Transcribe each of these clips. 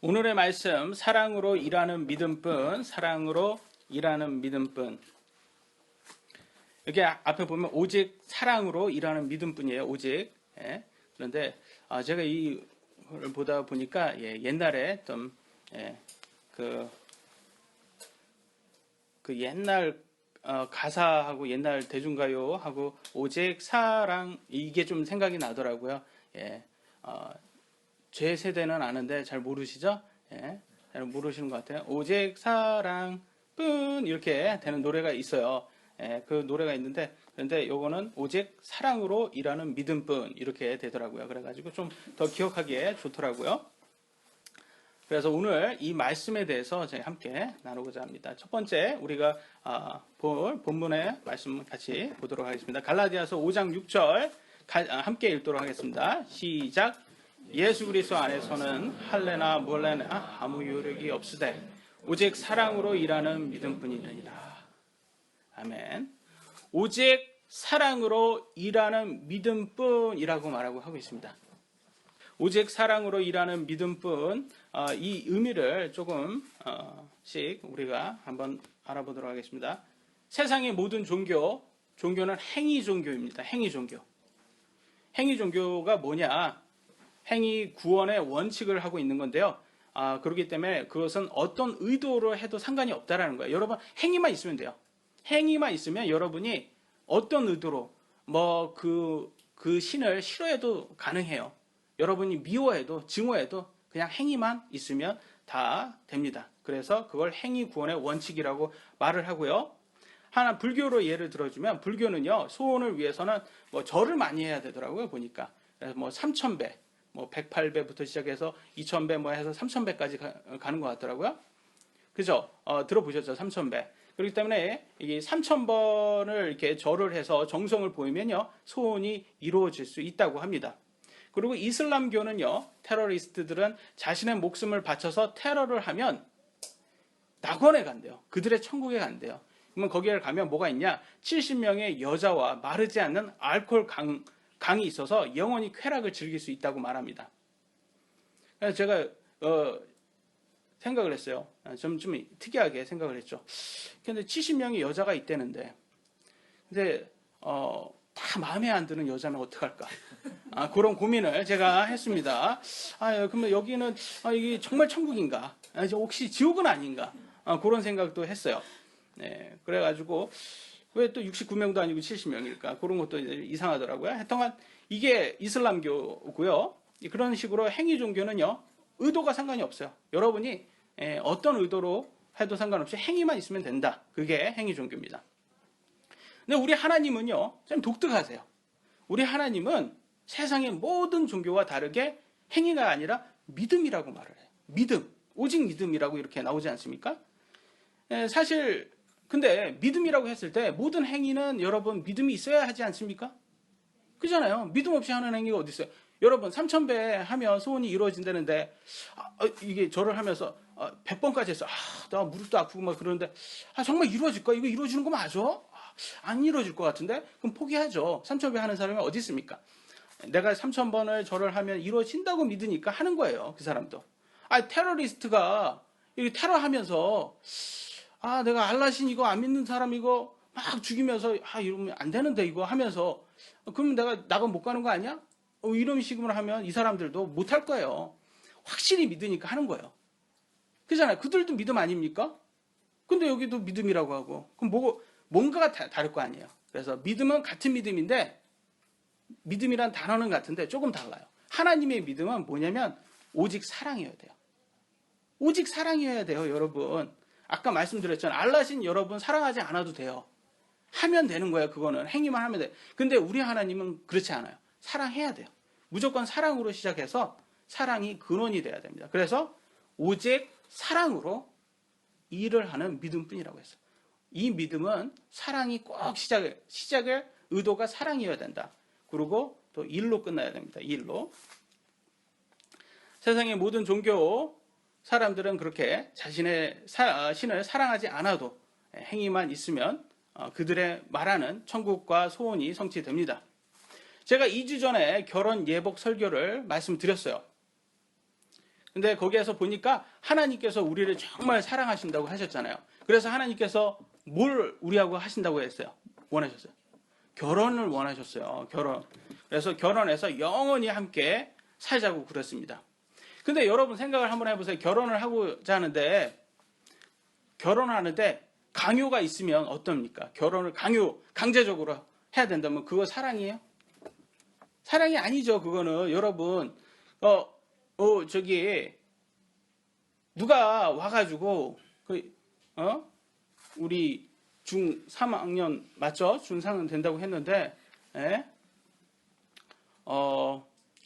오늘의 말씀, 사랑으로 일하는 믿음뿐, 사랑으로 일하는 믿음뿐. 여기 앞에 보면 오직 사랑으로 일하는 믿음뿐이에요. 오직. 예. 그런데 제가 이걸 보다 보니까 옛날에 좀 그 옛날 가사하고 옛날 대중가요하고 오직 사랑 이게 좀 생각이 나더라고요. 제 세대는 아는데 잘 모르시죠? 잘 모르시는 것 같아요. 오직 사랑뿐 이렇게 되는 노래가 있어요. 그 노래가 있는데 그런데 요거는 오직 사랑으로 일하는 믿음뿐 이렇게 되더라고요. 그래가지고 좀 더 기억하기에 좋더라고요. 그래서 오늘 이 말씀에 대해서 저희 함께 나누고자 합니다. 첫 번째 우리가 볼 본문의 말씀 같이 보도록 하겠습니다. 갈라디아서 5장 6절 함께 읽도록 하겠습니다. 시작. 예수 그리스도 안에서는 할례나 몰레나 아무 요력이 없으되 오직 사랑으로 일하는 믿음뿐이니라. 아멘. 오직 사랑으로 일하는 믿음뿐이라고 말하고 하고 있습니다. 오직 사랑으로 일하는 믿음뿐, 이 의미를 조금씩 우리가 한번 알아보도록 하겠습니다. 세상의 모든 종교는 행위 종교입니다. 행위 종교. 행위 종교가 뭐냐? 행위 구원의 원칙을 하고 있는 건데요. 그렇기 때문에 그것은 어떤 의도로 해도 상관이 없다라는 거예요. 여러분 행위만 있으면 돼요. 행위만 있으면 여러분이 어떤 의도로 그 신을 싫어해도 가능해요. 여러분이 미워해도 증오해도 그냥 행위만 있으면 다 됩니다. 그래서 그걸 행위 구원의 원칙이라고 말을 하고요. 하나 불교로 예를 들어주면 불교는요 소원을 위해서는 절을 많이 해야 되더라고요. 보니까 그래서 3000배 108배부터 시작해서 2000배 해서 3000배까지 가는 것 같더라고요. 그죠? 들어보셨죠? 3000배. 그렇기 때문에 이게 3000번을 이렇게 절을 해서 정성을 보이면요 소원이 이루어질 수 있다고 합니다. 그리고 이슬람교는요 테러리스트들은 자신의 목숨을 바쳐서 테러를 하면 낙원에 간대요. 그들의 천국에 간대요. 그러면 거기에 가면 뭐가 있냐? 70명의 여자와 마르지 않는 알코올 강이 있어서 영원히 쾌락을 즐길 수 있다고 말합니다. 그래서 제가 생각을 했어요. 좀 특이하게 생각을 했죠. 근데 70명의 여자가 있다는데 근데 다 마음에 안 드는 여자는 어떡할까? 그런 고민을 제가 했습니다. 그러면 여기는 이게 정말 천국인가? 혹시 지옥은 아닌가? 그런 생각도 했어요. 네, 그래가지고 왜 또 69명도 아니고 70명일까? 그런 것도 이상하더라고요. 하여튼간 이게 이슬람교고요. 그런 식으로 행위 종교는요. 의도가 상관이 없어요. 여러분이 어떤 의도로 해도 상관없이 행위만 있으면 된다. 그게 행위 종교입니다. 근데 우리 하나님은요. 좀 독특하세요. 우리 하나님은 세상의 모든 종교와 다르게 행위가 아니라 믿음이라고 말을 해요. 믿음. 오직 믿음이라고 이렇게 나오지 않습니까? 사실 근데 믿음이라고 했을 때 모든 행위는 여러분 믿음이 있어야 하지 않습니까? 그잖아요. 믿음 없이 하는 행위가 어디 있어요? 여러분 3000배 하면 소원이 이루어진다는데 이게 절을 하면서 100번까지 해서 나 무릎도 아프고 막 그러는데 정말 이루어질까? 이거 이루어지는 거 맞아? 안 이루어질 것 같은데? 그럼 포기하죠. 3000배 하는 사람이 어디 있습니까? 내가 3000번을 절을 하면 이루어진다고 믿으니까 하는 거예요. 그 사람도. 테러리스트가 테러하면서 내가 알라신 이거 안 믿는 사람 이거 막 죽이면서 이러면 안 되는데 이거 하면서 그러면 내가 낙원 못 가는 거 아니야? 이런 식으로 하면 이 사람들도 못 할 거예요. 확실히 믿으니까 하는 거예요. 그잖아요. 그들도 믿음 아닙니까? 근데 여기도 믿음이라고 하고 그럼 뭔가가 다를 거 아니에요. 그래서 믿음은 같은 믿음인데 믿음이란 단어는 같은데 조금 달라요. 하나님의 믿음은 뭐냐면 오직 사랑이어야 돼요. 오직 사랑이어야 돼요, 여러분. 아까 말씀드렸잖아요. 알라신 여러분 사랑하지 않아도 돼요. 하면 되는 거예요. 그거는 행위만 하면 돼요. 근데 우리 하나님은 그렇지 않아요. 사랑해야 돼요. 무조건 사랑으로 시작해서 사랑이 근원이 돼야 됩니다. 그래서 오직 사랑으로 일을 하는 믿음뿐이라고 했어요. 이 믿음은 사랑이 꼭 시작의 의도가 사랑이어야 된다. 그리고 또 일로 끝나야 됩니다. 일로. 세상의 모든 종교 사람들은 그렇게 자신의 신을 사랑하지 않아도 행위만 있으면 그들의 말하는 천국과 소원이 성취됩니다. 제가 2주 전에 결혼 예복 설교를 말씀드렸어요. 근데 거기에서 보니까 하나님께서 우리를 정말 사랑하신다고 하셨잖아요. 그래서 하나님께서 뭘 우리하고 하신다고 했어요? 원하셨어요. 결혼을 원하셨어요. 결혼. 그래서 결혼해서 영원히 함께 살자고 그랬습니다. 근데 여러분 생각을 한번 해보세요. 결혼을 하고자 하는데, 결혼하는데 강요가 있으면 어떻습니까? 결혼을 강제적으로 해야 된다면 그거 사랑이에요? 사랑이 아니죠. 그거는 여러분 저기 누가 와가지고 우리 중 3학년 맞죠? 중3은 된다고 했는데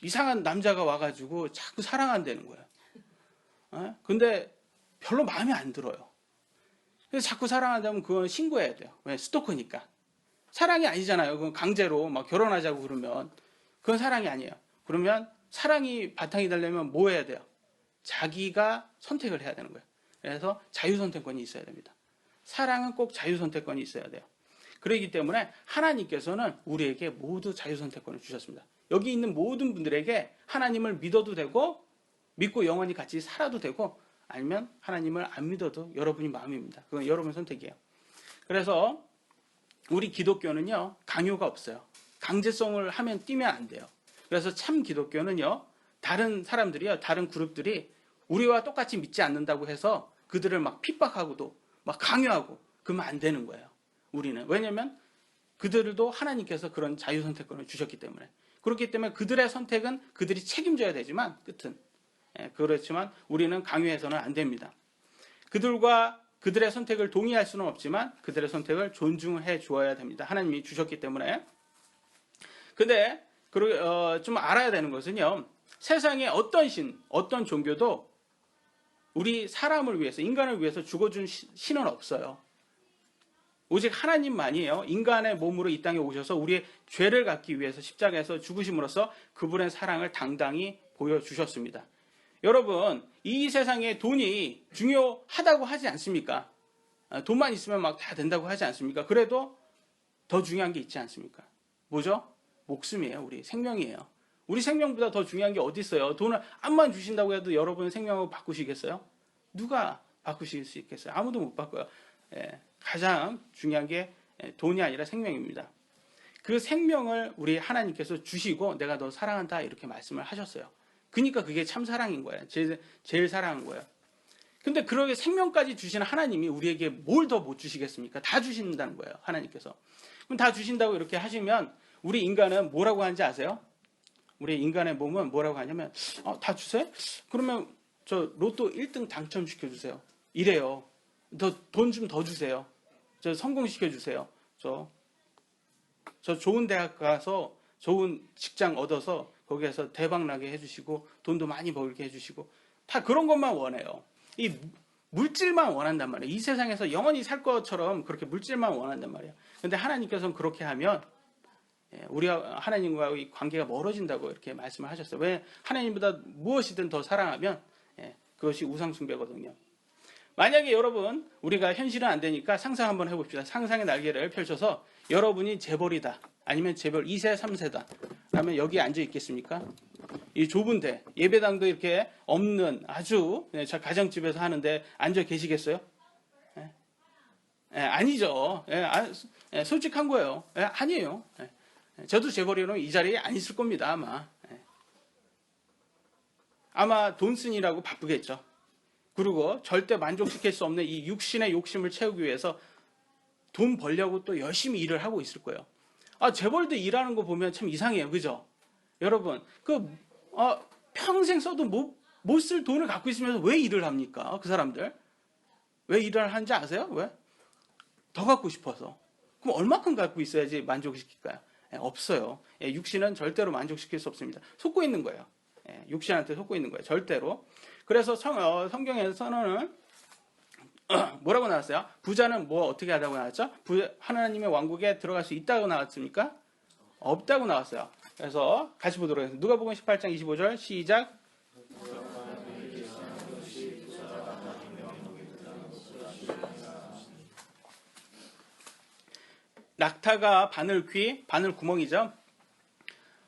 이상한 남자가 와가지고 자꾸 사랑한다는 거예요. 근데 별로 마음에 안 들어요. 그래서 자꾸 사랑한다면 그건 신고해야 돼요. 왜? 스토커니까. 사랑이 아니잖아요. 그건 강제로 막 결혼하자고 그러면 그건 사랑이 아니에요. 그러면 사랑이 바탕이 되려면 뭐 해야 돼요? 자기가 선택을 해야 되는 거예요. 그래서 자유선택권이 있어야 됩니다. 사랑은 꼭 자유선택권이 있어야 돼요. 그렇기 때문에 하나님께서는 우리에게 모두 자유선택권을 주셨습니다. 여기 있는 모든 분들에게 하나님을 믿어도 되고 믿고 영원히 같이 살아도 되고 아니면 하나님을 안 믿어도 여러분이 마음입니다. 그건 여러분 선택이에요. 그래서 우리 기독교는요, 강요가 없어요. 강제성을 하면 뛰면 안 돼요. 그래서 참 기독교는요, 다른 사람들이요, 다른 그룹들이 우리와 똑같이 믿지 않는다고 해서 그들을 막 핍박하고도 막 강요하고 그러면 안 되는 거예요. 우리는. 왜냐하면 그들도 하나님께서 그런 자유선택권을 주셨기 때문에. 그렇기 때문에 그들의 선택은 그들이 책임져야 되지만 끝은. 그렇지만 우리는 강요해서는 안 됩니다. 그들과 그들의 선택을 동의할 수는 없지만 그들의 선택을 존중해 주어야 됩니다. 하나님이 주셨기 때문에. 근데 좀 알아야 되는 것은요. 세상에 어떤 어떤 종교도 우리 사람을 위해서, 인간을 위해서 죽어준 신은 없어요. 오직 하나님만이에요. 인간의 몸으로 이 땅에 오셔서 우리의 죄를 갚기 위해서 십자가에서 죽으심으로써 그분의 사랑을 당당히 보여주셨습니다. 여러분, 이 세상에 돈이 중요하다고 하지 않습니까? 돈만 있으면 막 다 된다고 하지 않습니까? 그래도 더 중요한 게 있지 않습니까? 뭐죠? 목숨이에요. 우리 생명이에요. 우리 생명보다 더 중요한 게 어디 있어요? 돈을 암만 주신다고 해도 여러분 생명을 바꾸시겠어요? 누가 바꾸실 수 있겠어요? 아무도 못 바꿔요. 가장 중요한 게 돈이 아니라 생명입니다. 그 생명을 우리 하나님께서 주시고 내가 너 사랑한다 이렇게 말씀을 하셨어요. 그러니까 그게 참 사랑인 거예요. 제일 사랑한 거예요. 근데 그렇게 생명까지 주시는 하나님이 우리에게 뭘 더 못 주시겠습니까? 다 주신다는 거예요. 하나님께서. 그럼 다 주신다고 이렇게 하시면 우리 인간은 뭐라고 하는지 아세요? 우리 인간의 몸은 뭐라고 하냐면 다 주세요? 그러면 저 로또 1등 당첨시켜주세요. 이래요. 돈 좀 더 주세요. 저 성공시켜주세요. 저 좋은 대학 가서 좋은 직장 얻어서 거기에서 대박나게 해주시고 돈도 많이 벌게 해주시고 다 그런 것만 원해요. 이 물질만 원한단 말이에요. 이 세상에서 영원히 살 것처럼 그렇게 물질만 원한단 말이에요. 근데 하나님께서는 그렇게 하면 우리가 하나님과의 관계가 멀어진다고 이렇게 말씀을 하셨어요. 왜? 하나님보다 무엇이든 더 사랑하면 그것이 우상숭배거든요. 만약에 여러분 우리가 현실은 안 되니까 상상 한번 해봅시다. 상상의 날개를 펼쳐서 여러분이 재벌이다. 아니면 재벌 2세, 3세다. 그러면 여기 앉아 있겠습니까? 이 좁은데 예배당도 이렇게 없는 아주 가정집에서 하는데 앉아 계시겠어요? 아니죠. 솔직한 거예요. 아니에요. 저도 재벌이라면 이 자리에 안 있을 겁니다. 아마 돈 쓰느라고 바쁘겠죠. 그리고 절대 만족시킬 수 없는 이 육신의 욕심을 채우기 위해서 돈 벌려고 또 열심히 일을 하고 있을 거예요. 재벌들 일하는 거 보면 참 이상해요. 그죠? 여러분, 평생 써도 못 쓸 돈을 갖고 있으면서 왜 일을 합니까? 그 사람들. 왜 일을 하는지 아세요? 왜? 더 갖고 싶어서. 그럼 얼마큼 갖고 있어야지 만족시킬까요? 없어요. 육신은 절대로 만족시킬 수 없습니다. 속고 있는 거예요. 육신한테 속고 있는 거예요. 절대로. 그래서 성경에서는 뭐라고 나왔어요? 부자는 뭐 어떻게 하다고 나왔죠? 하나님의 왕국에 들어갈 수 있다고 나왔습니까? 없다고 나왔어요. 그래서 같이 보도록 하겠습니다. 누가복음 18장 25절 시작. 낙타가 바늘 귀, 바늘 구멍이죠.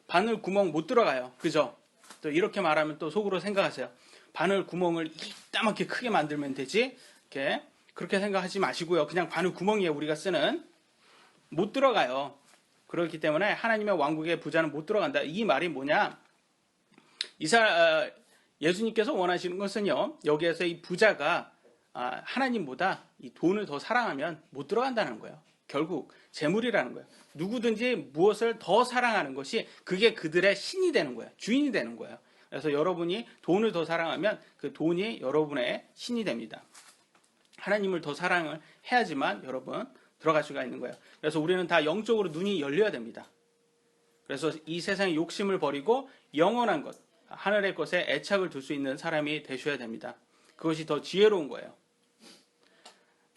바늘 구멍 못 들어가요. 그죠? 또 이렇게 말하면 또 속으로 생각하세요. 바늘 구멍을 이따만하게 크게 만들면 되지. 이렇게 그렇게 생각하지 마시고요. 그냥 바늘 구멍이에요. 우리가 쓰는 못 들어가요. 그렇기 때문에 하나님의 왕국의 부자는 못 들어간다. 이 말이 뭐냐? 예수님께서 원하시는 것은요. 여기에서 이 부자가 하나님보다 이 돈을 더 사랑하면 못 들어간다는 거예요. 결국 재물이라는 거예요. 누구든지 무엇을 더 사랑하는 것이 그게 그들의 신이 되는 거예요. 주인이 되는 거예요. 그래서 여러분이 돈을 더 사랑하면 그 돈이 여러분의 신이 됩니다. 하나님을 더 사랑을 해야지만 여러분 들어갈 수가 있는 거예요. 그래서 우리는 다 영적으로 눈이 열려야 됩니다. 그래서 이 세상의 욕심을 버리고 영원한 것, 하늘의 것에 애착을 둘 수 있는 사람이 되셔야 됩니다. 그것이 더 지혜로운 거예요.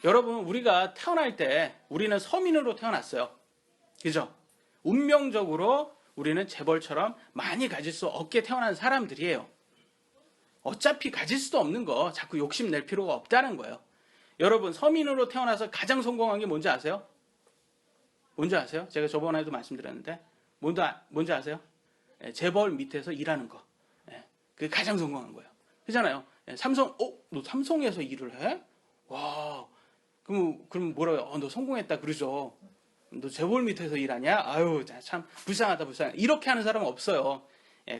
여러분, 우리가 태어날 때 우리는 서민으로 태어났어요. 그죠? 운명적으로 우리는 재벌처럼 많이 가질 수 없게 태어난 사람들이에요. 어차피 가질 수도 없는 거 자꾸 욕심낼 필요가 없다는 거예요. 여러분, 서민으로 태어나서 가장 성공한 게 뭔지 아세요? 뭔지 아세요? 제가 저번에도 말씀드렸는데 뭔지 아세요? 재벌 밑에서 일하는 거. 그게 가장 성공한 거예요. 그잖아요. 너 삼성에서 일을 해? 와, 그럼 뭐라고요? 너 성공했다 그러죠. 너 재벌 밑에서 일하냐? 아유, 참 불쌍하다. 이렇게 하는 사람은 없어요.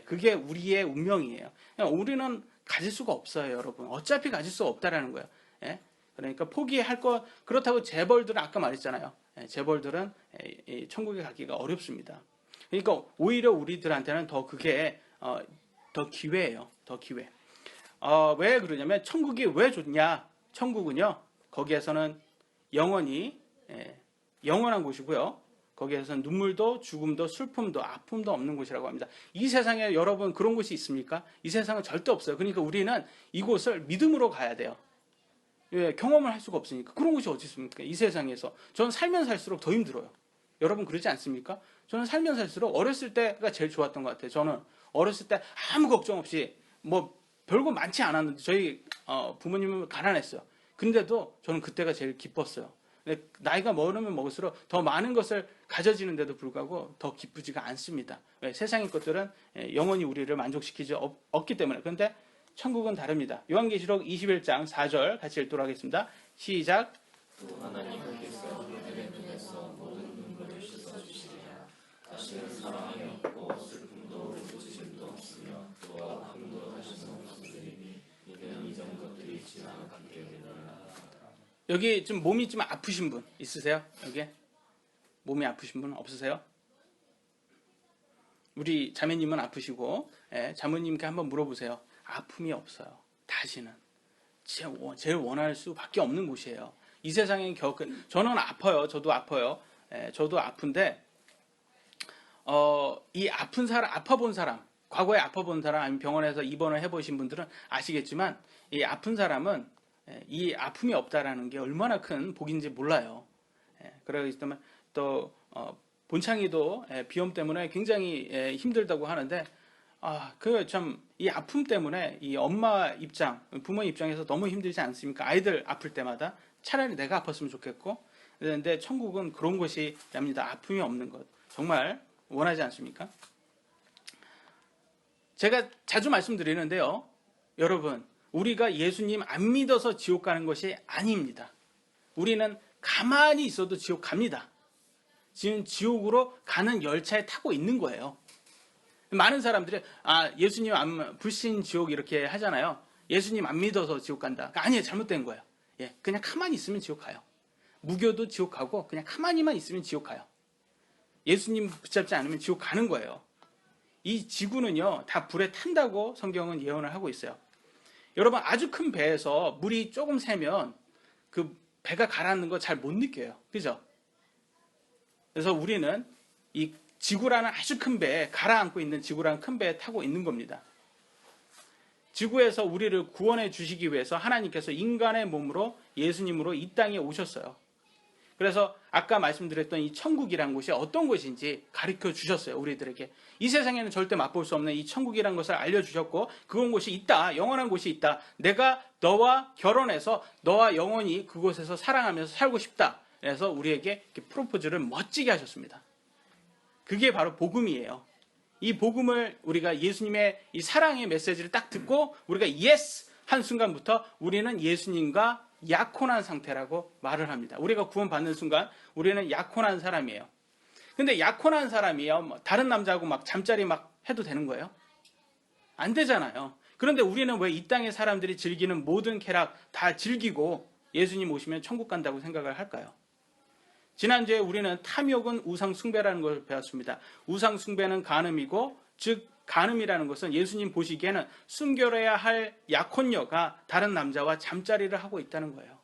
그게 우리의 운명이에요. 우리는 가질 수가 없어요, 여러분. 어차피 가질 수가 없다라는 거예요. 그러니까 포기할 거. 그렇다고 재벌들은 아까 말했잖아요. 재벌들은 천국에 가기가 어렵습니다. 그러니까 오히려 우리들한테는 더 그게 더 기회예요. 더 기회. 왜 그러냐면 천국이 왜 좋냐? 천국은요. 거기에서는 영원히 영원한 곳이고요. 거기에서는 눈물도 죽음도 슬픔도 아픔도 없는 곳이라고 합니다. 이 세상에 여러분 그런 곳이 있습니까? 이 세상은 절대 없어요. 그러니까 우리는 이곳을 믿음으로 가야 돼요. 경험을 할 수가 없으니까. 그런 곳이 어디 있습니까? 이 세상에서. 저는 살면 살수록 더 힘들어요. 여러분 그러지 않습니까? 저는 살면 살수록 어렸을 때가 제일 좋았던 것 같아요. 저는 어렸을 때 아무 걱정 없이 뭐 별거 많지 않았는데 저희 부모님은 가난했어요. 근데도 저는 그때가 제일 기뻤어요. 나이가 먹으면 먹을수록 더 많은 것을 가져지는데도 불구하고 더 기쁘지가 않습니다. 왜? 세상의 것들은 영원히 우리를 만족시키지 없기 때문에. 그런데 천국은 다릅니다. 요한계시록 21장 4절 같이 읽도록 하겠습니다. 시작. 또 하나님께서 그들의 눈에서 모든 눈물을 씻어주시리라. 다시는 사랑이 없고 슬픔도 부르짖음도 없으며 또 아픔도 다시는 없으리니 이는 이전 것들이 지나가게 되리라. 여기 좀 몸이 좀 아프신 분 있으세요? 여기 몸이 아프신 분 없으세요? 우리 자매님은 아프시고 자매님께 한번 물어보세요. 아픔이 없어요. 다시는. 제일 원할 수밖에 없는 곳이에요. 이 세상에 저는 아파요. 저도 아파요. 저도 아픈데 이 아픈 사람, 아파본 사람, 과거에 아파본 사람 아니면 병원에서 입원을 해보신 분들은 아시겠지만 이 아픈 사람은 이 아픔이 없다라는 게 얼마나 큰 복인지 몰라요. 그러기 때문에 또 본창이도 비염 때문에 굉장히 힘들다고 하는데 이 아픔 때문에 이 엄마 입장, 부모 입장에서 너무 힘들지 않습니까? 아이들 아플 때마다 차라리 내가 아팠으면 좋겠고. 그런데 천국은 그런 곳이 랍니다. 아픔이 없는 것. 정말 원하지 않습니까? 제가 자주 말씀드리는데요. 여러분, 우리가 예수님 안 믿어서 지옥 가는 것이 아닙니다. 우리는 가만히 있어도 지옥 갑니다. 지금 지옥으로 가는 열차에 타고 있는 거예요. 많은 사람들이 예수님 불신 지옥 이렇게 하잖아요. 예수님 안 믿어서 지옥 간다. 아니에요. 잘못된 거예요. 그냥 가만히 있으면 지옥 가요. 무교도 지옥 가고 그냥 가만히만 있으면 지옥 가요. 예수님 붙잡지 않으면 지옥 가는 거예요. 이 지구는요. 다 불에 탄다고 성경은 예언을 하고 있어요. 여러분 아주 큰 배에서 물이 조금 새면 그 배가 가라앉는 거 잘 못 느껴요. 그죠? 그래서 우리는 이 지구라는 아주 큰 배에 가라앉고 있는 지구라는 큰 배에 타고 있는 겁니다. 지구에서 우리를 구원해 주시기 위해서 하나님께서 인간의 몸으로 예수님으로 이 땅에 오셨어요. 그래서 아까 말씀드렸던 이 천국이란 곳이 어떤 곳인지 가르쳐 주셨어요. 우리들에게. 이 세상에는 절대 맛볼 수 없는 이 천국이란 것을 알려주셨고 그런 곳이 있다. 영원한 곳이 있다. 내가 너와 결혼해서 너와 영원히 그곳에서 사랑하면서 살고 싶다. 그래서 우리에게 프로포즈를 멋지게 하셨습니다. 그게 바로 복음이에요. 이 복음을 우리가 예수님의 이 사랑의 메시지를 딱 듣고 우리가 예스 한 순간부터 우리는 예수님과 약혼한 상태라고 말을 합니다. 우리가 구원받는 순간 우리는 약혼한 사람이에요. 근데 약혼한 사람이요, 다른 남자하고 막 잠자리 막 해도 되는 거예요? 안 되잖아요. 그런데 우리는 왜 이 땅의 사람들이 즐기는 모든 쾌락 다 즐기고 예수님 오시면 천국 간다고 생각을 할까요? 지난주에 우리는 탐욕은 우상 숭배라는 걸 배웠습니다. 우상 숭배는 간음이고, 즉 간음이라는 것은 예수님 보시기에는 순결해야 할 약혼녀가 다른 남자와 잠자리를 하고 있다는 거예요.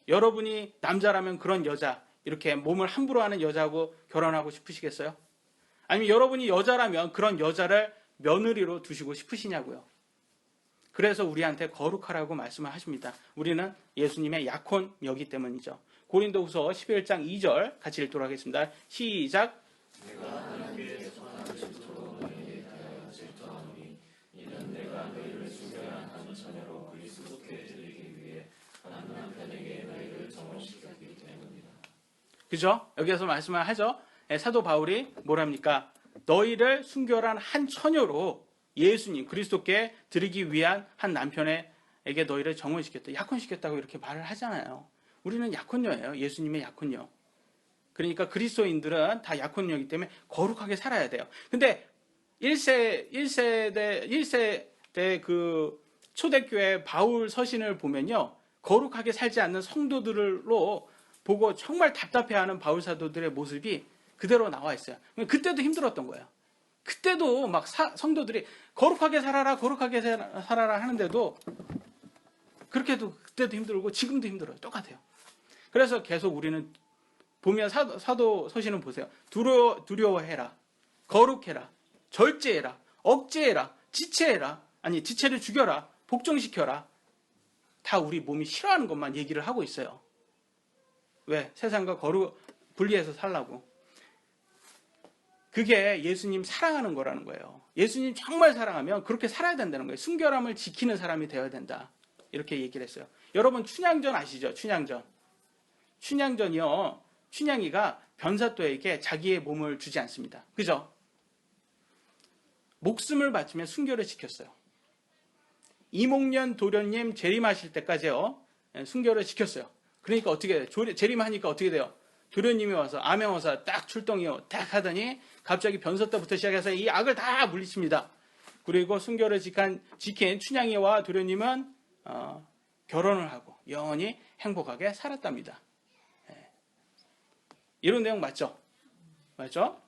여러분이 남자라면 그런 여자, 이렇게 몸을 함부로 하는 여자하고 결혼하고 싶으시겠어요? 아니면 여러분이 여자라면 그런 여자를 며느리로 두시고 싶으시냐고요? 그래서 우리한테 거룩하라고 말씀을 하십니다. 우리는 예수님의 약혼녀이기 때문이죠. 고린도후서 11장 2절 같이 읽도록 하겠습니다. 시작. 내가 하나님께 선한 질투로 너희에게 대하여 질투하노니 이는 내가 너희를 순결한 한 처녀로 그리스도께 드리기 위해 한 남편에게 너희를 정혼시켰기 때문이다. 그죠? 여기에서 말씀을 하죠. 사도 바울이 뭐랍니까? 너희를 순결한 한 처녀로 예수님 그리스도께 드리기 위한 한 남편에게 너희를 정혼시켰다. 약혼시켰다고 이렇게 말을 하잖아요. 우리는 약혼녀예요. 예수님의 약혼녀. 그러니까 그리스도인들은 다 약혼녀이기 때문에 거룩하게 살아야 돼요. 근데 1세대 그 초대교회 바울 서신을 보면요. 거룩하게 살지 않는 성도들로 보고 정말 답답해하는 바울 사도들의 모습이 그대로 나와 있어요. 그때도 힘들었던 거예요. 그때도 막 성도들이 거룩하게 살아라, 거룩하게 살아라 하는데도 그렇게도 그때도 힘들고 지금도 힘들어요. 똑같아요. 그래서 계속 우리는 보면 사도 서신은 보세요. 두려워해라, 거룩해라, 절제해라, 억제해라, 지체해라, 아니 지체를 죽여라, 복종시켜라. 다 우리 몸이 싫어하는 것만 얘기를 하고 있어요. 왜? 세상과 분리해서 살라고. 그게 예수님 사랑하는 거라는 거예요. 예수님 정말 사랑하면 그렇게 살아야 된다는 거예요. 순결함을 지키는 사람이 되어야 된다. 이렇게 얘기를 했어요. 여러분 춘향전 아시죠? 춘향전이요. 춘향이가 변사또에게 자기의 몸을 주지 않습니다. 그죠? 목숨을 바치며 순결을 지켰어요. 이목련 도련님 재림하실 때까지요. 순결을 지켰어요. 그러니까 어떻게 돼요? 재림하니까 어떻게 돼요? 도련님이 와서 암행어사 딱 출동이요. 딱 하더니 갑자기 변사또부터 시작해서 이 악을 다 물리칩니다. 그리고 순결을 지킨 춘향이와 도련님은 결혼을 하고 영원히 행복하게 살았답니다. 이런 내용 맞죠? 맞죠?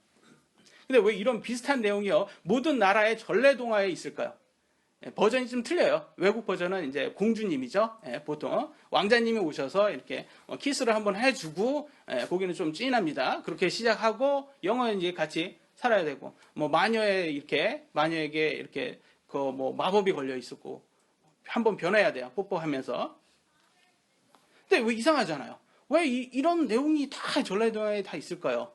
근데 왜 이런 비슷한 내용이요? 모든 나라의 전래동화에 있을까요? 버전이 좀 틀려요. 외국 버전은 이제 공주님이죠. 보통 왕자님이 오셔서 이렇게 키스를 한번 해주고 거기는 좀 찐합니다. 그렇게 시작하고 영어는 이제 같이 살아야 되고 뭐 마녀에게 이렇게 그 뭐 마법이 걸려 있었고 한번 변해야 돼요. 뽀뽀하면서. 근데 왜 이상하잖아요. 왜 이런 내용이 다 전래동화에 다 있을까요?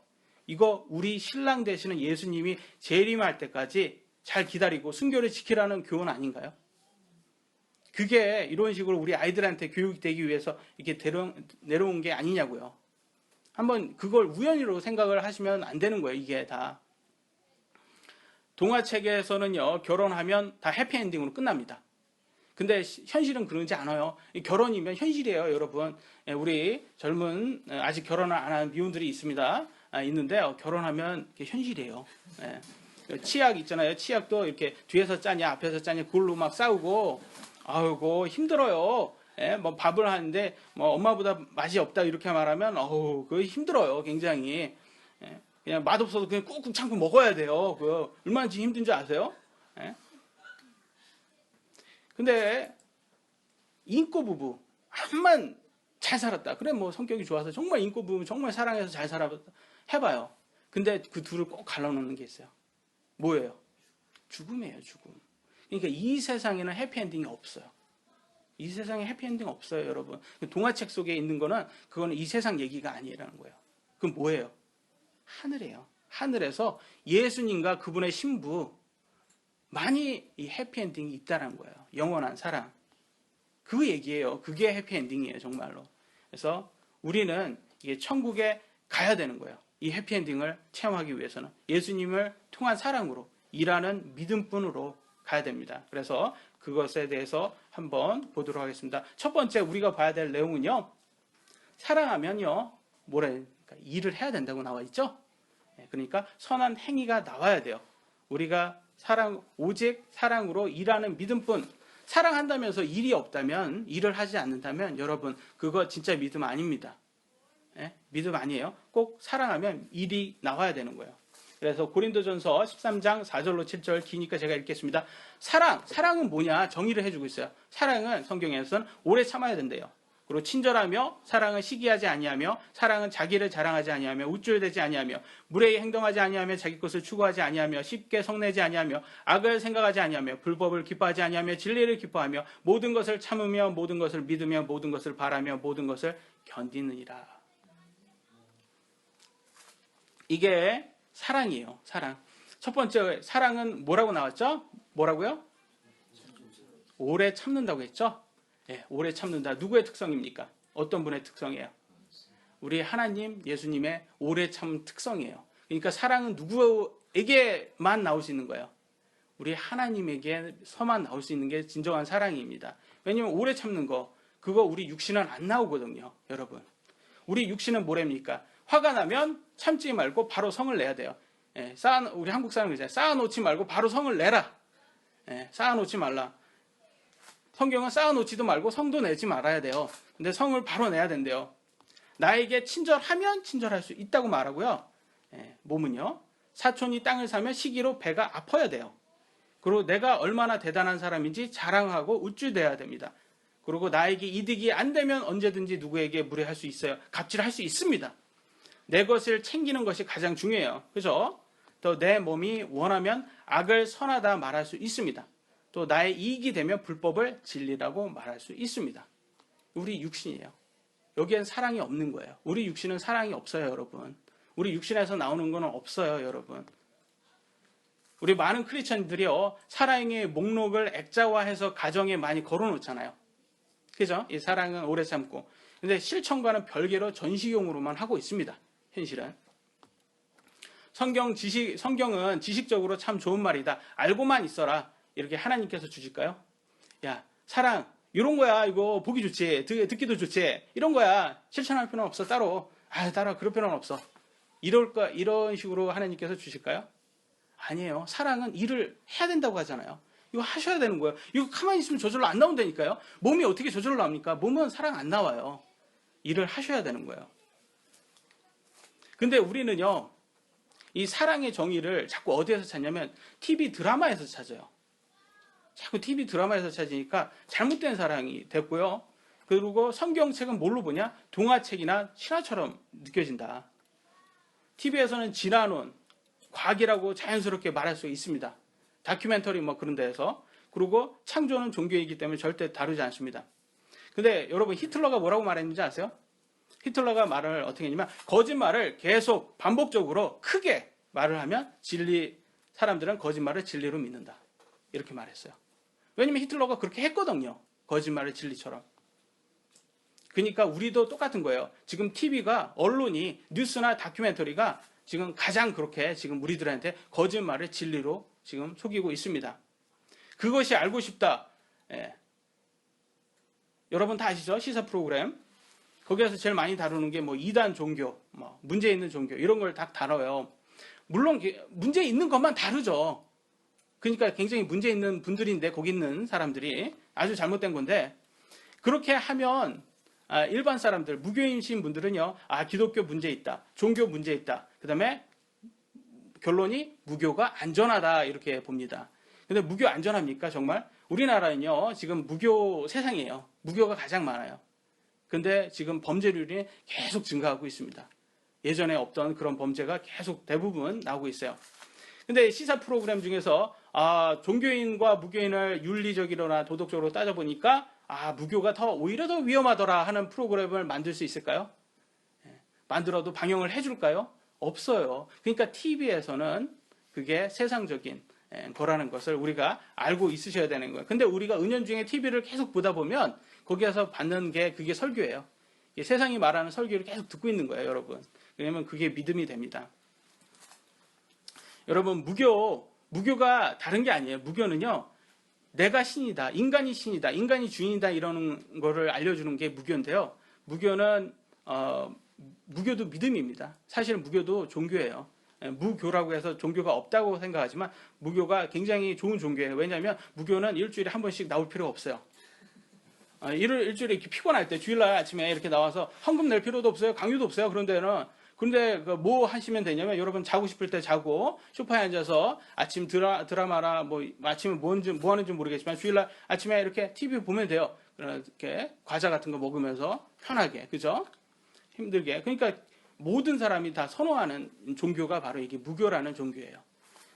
이거 우리 신랑 되시는 예수님이 재림할 때까지 잘 기다리고 순결을 지키라는 교훈 아닌가요? 그게 이런 식으로 우리 아이들한테 교육되기 위해서 이렇게 내려온 게 아니냐고요. 한번 그걸 우연히로 생각을 하시면 안 되는 거예요. 이게 다. 동화책에서는요. 결혼하면 다 해피엔딩으로 끝납니다. 근데 현실은 그러지 않아요. 결혼이면 현실이에요. 여러분. 우리 젊은 아직 결혼을 안 한 미혼들이 있습니다. 있는데 결혼하면 현실이에요. 치약 있잖아요. 치약도 이렇게 뒤에서 짜냐 앞에서 짜냐 그걸로 막 싸우고 아이고 힘들어요. 뭐 밥을 하는데 뭐 엄마보다 맛이 없다 이렇게 말하면 그거 힘들어요. 굉장히. 그냥 맛없어도 그냥 꾹꾹 참고 먹어야 돼요. 그 얼마나 힘든지 아세요? 근데 인꼬 부부 한만 잘 살았다. 그래 뭐 성격이 좋아서 정말 인꼬 부부 정말 사랑해서 잘 살아 해봐요. 근데 그 둘을 꼭 갈라놓는 게 있어요. 뭐예요? 죽음이에요, 죽음. 그러니까 이 세상에는 해피엔딩이 없어요. 이 세상에 해피엔딩 없어요, 여러분. 동화책 속에 있는 거는 그거는 이 세상 얘기가 아니라는 거예요. 그럼 뭐예요? 하늘이에요. 하늘에서 예수님과 그분의 신부 많이 이 해피엔딩이 있다는 거예요. 영원한 사랑. 그 얘기예요. 그게 해피엔딩이에요, 정말로. 그래서 우리는 이게 천국에 가야 되는 거예요. 이 해피엔딩을 체험하기 위해서는 예수님을 통한 사랑으로 일하는 믿음뿐으로 가야 됩니다. 그래서 그것에 대해서 한번 보도록 하겠습니다. 첫 번째 우리가 봐야 될 내용은요. 사랑하면요. 그러니까 일을 해야 된다고 나와 있죠. 그러니까 선한 행위가 나와야 돼요. 우리가 오직 사랑으로 일하는 믿음뿐. 사랑한다면서 일이 없다면, 일을 하지 않는다면 여러분 그거 진짜 믿음 아닙니다. 믿음 아니에요. 꼭 사랑하면 일이 나와야 되는 거예요. 그래서 고린도전서 13장 4절로 7절 기니까 제가 읽겠습니다. 사랑은 뭐냐? 정의를 해주고 있어요. 사랑은 성경에서는 오래 참아야 된대요. 그리고 친절하며 사랑은 시기하지 아니하며 사랑은 자기를 자랑하지 아니하며 우쭐대지 아니하며 무례히 행동하지 아니하며 자기 것을 추구하지 아니하며 쉽게 성내지 아니하며 악을 생각하지 아니하며 불법을 기뻐하지 아니하며 진리를 기뻐하며 모든 것을 참으며 모든 것을 믿으며 모든 것을 바라며 모든 것을 견디느니라. 이게 사랑이에요. 사랑. 첫 번째 사랑은 뭐라고 나왔죠? 뭐라고요? 오래 참는다고 했죠? 오래 참는다. 누구의 특성입니까? 어떤 분의 특성이에요? 우리 하나님, 예수님의 오래 참 특성이에요. 그러니까 사랑은 누구에게만 나올 수 있는 거예요? 우리 하나님에게서만 나올 수 있는 게 진정한 사랑입니다. 왜냐하면 오래 참는 거, 그거 우리 육신은 안 나오거든요. 여러분. 우리 육신은 뭐랍니까? 화가 나면 참지 말고 바로 성을 내야 돼요. 우리 한국 사람 그러잖아요. 쌓아놓지 말고 바로 성을 내라. 쌓아놓지 말라. 성경은 쌓아놓지도 말고 성도 내지 말아야 돼요. 근데 성을 바로 내야 된대요. 나에게 친절하면 친절할 수 있다고 말하고요. 몸은요. 사촌이 땅을 사면 시기로 배가 아파야 돼요. 그리고 내가 얼마나 대단한 사람인지 자랑하고 우쭐대야 됩니다. 그리고 나에게 이득이 안 되면 언제든지 누구에게 무례할 수 있어요. 갑질할 수 있습니다. 내 것을 챙기는 것이 가장 중요해요. 그죠? 또 내 몸이 원하면 악을 선하다 말할 수 있습니다. 또 나의 이익이 되면 불법을 진리라고 말할 수 있습니다. 우리 육신이에요. 여기엔 사랑이 없는 거예요. 우리 육신은 사랑이 없어요, 여러분. 우리 육신에서 나오는 건 없어요, 여러분. 우리 많은 크리스천들이요, 사랑의 목록을 액자화해서 가정에 많이 걸어놓잖아요. 그죠? 이 사랑은 오래 참고. 근데 실천과는 별개로 전시용으로만 하고 있습니다. 현실은. 성경은 지식적으로 참 좋은 말이다. 알고만 있어라. 이렇게 하나님께서 주실까요? 야, 사랑, 이런 거야. 이거 보기 좋지. 듣기도 좋지. 이런 거야. 실천할 필요는 없어. 따로 그럴 필요는 없어. 이런 식으로 하나님께서 주실까요? 아니에요. 사랑은 일을 해야 된다고 하잖아요. 이거 하셔야 되는 거예요. 이거 가만히 있으면 저절로 안 나온다니까요. 몸이 어떻게 저절로 나옵니까? 몸은 사랑 안 나와요. 일을 하셔야 되는 거예요. 근데 우리는요, 이 사랑의 정의를 자꾸 어디에서 찾냐면 TV 드라마에서 찾아요. 자꾸 TV 드라마에서 찾으니까 잘못된 사랑이 됐고요. 그리고 성경책은 뭘로 보냐? 동화책이나 실화처럼 느껴진다. TV에서는 진화론, 과학이라고 자연스럽게 말할 수 있습니다. 다큐멘터리 그런 데에서. 그리고 창조는 종교이기 때문에 절대 다루지 않습니다. 근데 여러분 히틀러가 뭐라고 말했는지 아세요? 히틀러가 말을 어떻게 했냐면 거짓말을 계속 반복적으로 크게 말을 하면 사람들은 거짓말을 진리로 믿는다. 이렇게 말했어요. 왜냐면 히틀러가 그렇게 했거든요. 거짓말을 진리처럼. 그러니까 우리도 똑같은 거예요. 지금 TV가, 언론이, 뉴스나 다큐멘터리가 지금 가장 그렇게 지금 우리들한테 거짓말을 진리로 지금 속이고 있습니다. 그것이 알고 싶다. 여러분 다 아시죠? 시사 프로그램. 거기에서 제일 많이 다루는 게 이단 종교, 문제 있는 종교, 이런 걸 다 다뤄요. 물론 문제 있는 것만 다루죠. 그러니까 굉장히 문제 있는 분들인데 거기 있는 사람들이 아주 잘못된 건데 그렇게 하면 일반 사람들, 무교인신 분들은요, 기독교 문제 있다, 종교 문제 있다. 그 다음에 결론이 무교가 안전하다 이렇게 봅니다. 근데 무교 안전합니까 정말? 우리나라는요 지금 무교 세상이에요. 무교가 가장 많아요. 근데 지금 범죄율이 계속 증가하고 있습니다. 예전에 없던 그런 범죄가 계속 대부분 나오고 있어요. 근데 시사 프로그램 중에서 종교인과 무교인을 윤리적이거나 도덕적으로 따져보니까 무교가 오히려 더 위험하더라 하는 프로그램을 만들 수 있을까요? 만들어도 방영을 해줄까요? 없어요. 그러니까 TV에서는 그게 세상적인 거라는 것을 우리가 알고 있으셔야 되는 거예요. 근데 우리가 은연중에 TV를 계속 보다 보면 거기에서 받는 게 그게 설교예요. 세상이 말하는 설교를 계속 듣고 있는 거예요, 여러분. 왜냐하면 그게 믿음이 됩니다. 여러분, 무교가 다른 게 아니에요. 무교는요, 내가 신이다, 인간이 신이다, 인간이 주인이다 이러는 거를 알려주는 게 무교인데요. 무교는 무교도 믿음입니다. 사실은 무교도 종교예요. 무교라고 해서 종교가 없다고 생각하지만 무교가 굉장히 좋은 종교예요. 왜냐하면 무교는 일주일에 한 번씩 나올 필요가 없어요. 일주일에 이렇게 피곤할 때 주일날 아침에 이렇게 나와서 헌금 낼 필요도 없어요. 강요도 없어요. 그런데 뭐 하시면 되냐면 여러분 자고 싶을 때 자고 소파에 앉아서 아침 드라마나 뭐 아침에 뭐 하는지 모르겠지만 주일날 아침에 이렇게 TV 보면 돼요. 이렇게 과자 같은 거 먹으면서 편하게, 그죠? 힘들게. 그러니까 모든 사람이 다 선호하는 종교가 바로 이게 무교라는 종교예요.